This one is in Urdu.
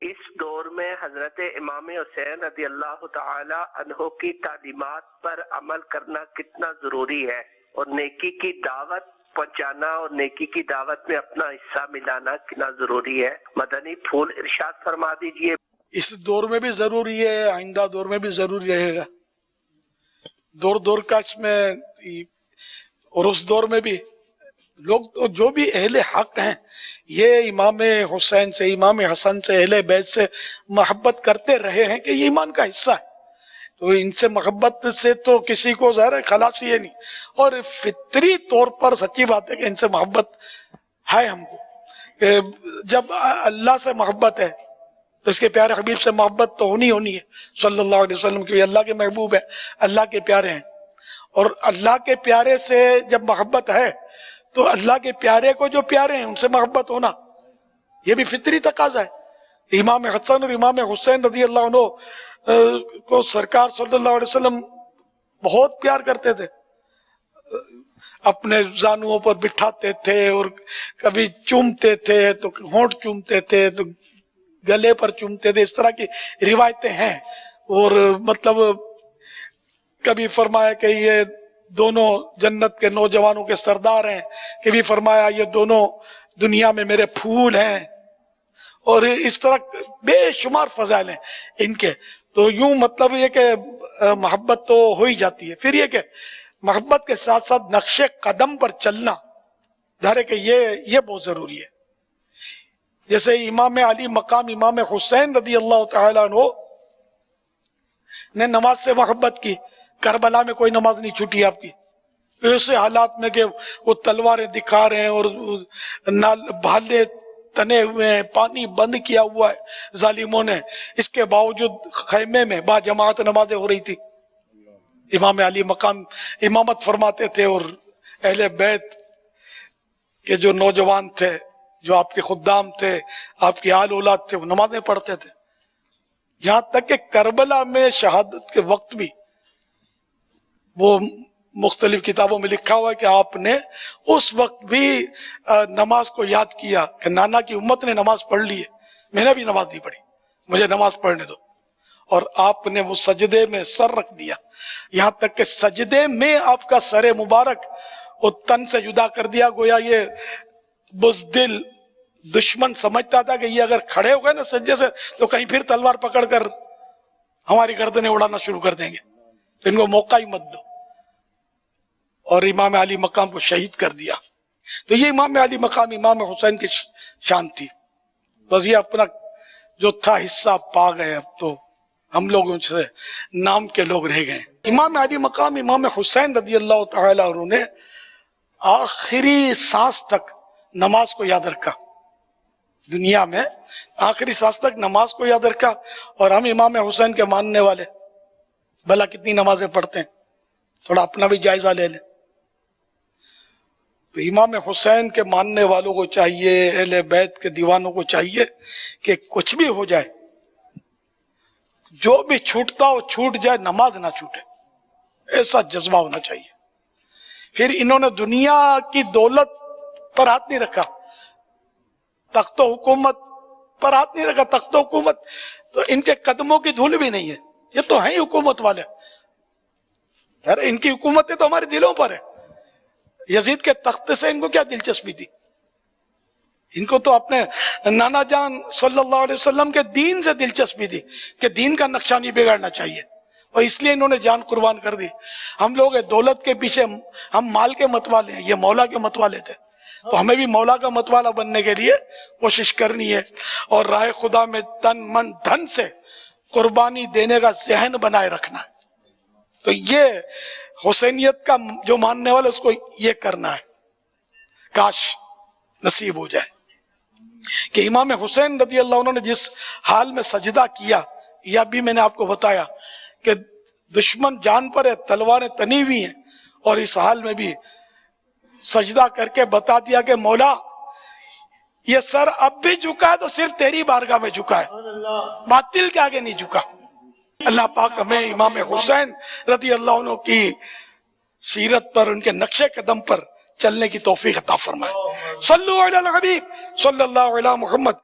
اس دور میں حضرت امام حسین رضی اللہ تعالی عنہ کی تعلیمات پر عمل کرنا کتنا ضروری ہے، اور نیکی کی دعوت پہنچانا اور نیکی کی دعوت میں اپنا حصہ ملانا کتنا ضروری ہے؟ مدنی پھول ارشاد فرما دیجئے۔ اس دور میں بھی ضروری ہے، آئندہ دور میں بھی ضروری رہے گا۔ دور کا اس میں، اور اس دور میں بھی لوگ تو جو بھی اہل حق ہیں یہ امام حسین سے، امام حسن سے، اہل بیت سے محبت کرتے رہے ہیں کہ یہ ایمان کا حصہ ہے، تو ان سے محبت سے تو کسی کو ظاہر ہے خلاص یہ نہیں، اور فطری طور پر سچی بات ہے کہ ان سے محبت ہے ہم کو، کہ جب اللہ سے محبت ہے تو اس کے پیارے حبیب سے محبت تو ہونی ہے صلی اللہ علیہ وسلم، کی اللہ کے محبوب ہیں، اللہ کے پیارے ہیں، اور اللہ کے پیارے سے جب محبت ہے تو اللہ کے پیارے کو جو پیارے ہیں ان سے محبت ہونا یہ بھی فطری تقاضا ہے۔ امام حسن اور امام حسین رضی اللہ عنہ کو سرکار صلی اللہ علیہ وسلم بہت پیار کرتے تھے، اپنے زانوؤں پر بٹھاتے تھے اور کبھی چومتے تھے تو ہونٹ چومتے تھے تو گلے پر چومتے تھے، اس طرح کی روایتیں ہیں۔ اور مطلب کبھی فرمایا کہ یہ دونوں جنت کے نوجوانوں کے سردار ہیں، کبھی فرمایا یہ دونوں دنیا میں میرے پھول ہیں، اور اس طرح بے شمار فضائل ہیں ان کے۔ تو یوں مطلب یہ کہ محبت تو ہو ہی جاتی ہے، پھر یہ کہ محبت کے ساتھ ساتھ نقش قدم پر چلنا ظاہر ہے کہ یہ بہت ضروری ہے۔ جیسے امام علی مقام امام حسین رضی اللہ تعالیٰ عنہ نے نماز سے محبت کی، کربلا میں کوئی نماز نہیں چھوٹی آپ کی، ایسے حالات میں کہ وہ تلواریں دکھا رہے ہیں اور بھالے تنے ہوئے ہیں، پانی بند کیا ہوا ہے ظالموں نے، اس کے باوجود خیمے میں با جماعت نمازیں ہو رہی تھی، امام علی مقام امامت فرماتے تھے، اور اہل بیت کے جو نوجوان تھے، جو آپ کے خدام تھے، آپ کی آل اولاد تھے، وہ نمازیں پڑھتے تھے، یہاں تک کہ کربلا میں شہادت کے وقت بھی وہ مختلف کتابوں میں لکھا ہوا ہے کہ آپ نے اس وقت بھی نماز کو یاد کیا کہ نانا کی امت نے نماز پڑھ لی ہے، میں نے بھی نماز نہیں پڑھی، مجھے نماز پڑھنے دو، اور آپ نے وہ سجدے میں سر رکھ دیا، یہاں تک کہ سجدے میں آپ کا سر مبارک وہ تن سے جدا کر دیا، گویا یہ بزدل دشمن سمجھتا تھا کہ یہ اگر کھڑے ہو گئے نا سجدے سے تو کہیں پھر تلوار پکڑ کر ہماری گردنیں اڑانا شروع کر دیں گے، تو ان کو موقع ہی مت دو، اور امام علی مقام کو شہید کر دیا۔ تو یہ امام علی مقام امام حسین کی شان تھی، بس یہ اپنا جو تھا حصہ پا گئے، اب تو ہم لوگوں سے نام کے لوگ رہ گئے۔ امام علی مقام امام حسین رضی اللہ تعالی عنہ نے آخری سانس تک نماز کو یاد رکھا، دنیا میں آخری سانس تک نماز کو یاد رکھا، اور ہم امام حسین کے ماننے والے بھلا کتنی نمازیں پڑھتے ہیں، تھوڑا اپنا بھی جائزہ لے لیں۔ تو امام حسین کے ماننے والوں کو چاہیے، اہل بیت کے دیوانوں کو چاہیے کہ کچھ بھی ہو جائے، جو بھی چھوٹتا ہو چھوٹ جائے، نماز نہ چھوٹے، ایسا جذبہ ہونا چاہیے۔ پھر انہوں نے دنیا کی دولت پر ہاتھ نہیں رکھا، تخت و حکومت پر ہاتھ نہیں رکھا، تخت و حکومت تو ان کے قدموں کی دھول بھی نہیں ہے، یہ تو ہیں ہی حکومت والے، ان کی حکومتیں تو ہمارے دلوں پر ہے، یزید کے تخت سے ان کو کیا دلچسپی تھی، ان کو تو اپنے نانا جان صلی اللہ علیہ وسلم کے دین سے دلچسپی تھی کہ دین کا نقشہ نہیں بگاڑنا چاہیے، اور اس لیے انہوں نے جان قربان کر دی۔ ہم لوگ دولت کے پیچھے، ہم مال کے متوالے ہیں، یہ مولا کے متوالے تھے، تو ہمیں بھی مولا کا متوالا بننے کے لیے کوشش کرنی ہے، اور راہ خدا میں تن من دھن سے قربانی دینے کا ذہن بنائے رکھنا ہے۔ تو یہ حسینیت کا جو ماننے والا اس کو یہ کرنا ہے، کاش نصیب ہو جائے کہ امام حسین رضی اللہ عنہ نے جس حال میں سجدہ کیا، یا بھی میں نے آپ کو بتایا کہ دشمن جان پر ہے، تلواریں تنی ہوئی ہیں، اور اس حال میں بھی سجدہ کر کے بتا دیا کہ مولا یہ سر اب بھی جھکا ہے تو صرف تیری بارگاہ میں جھکا ہے، باطل کے آگے نہیں جھکا۔ اللہ پاک ہمیں امام حسین رضی اللہ عنہ کی سیرت پر، ان کے نقش قدم پر چلنے کی توفیق عطا فرمائے۔ صلو علی الحبیب صلی اللہ علیہ محمد۔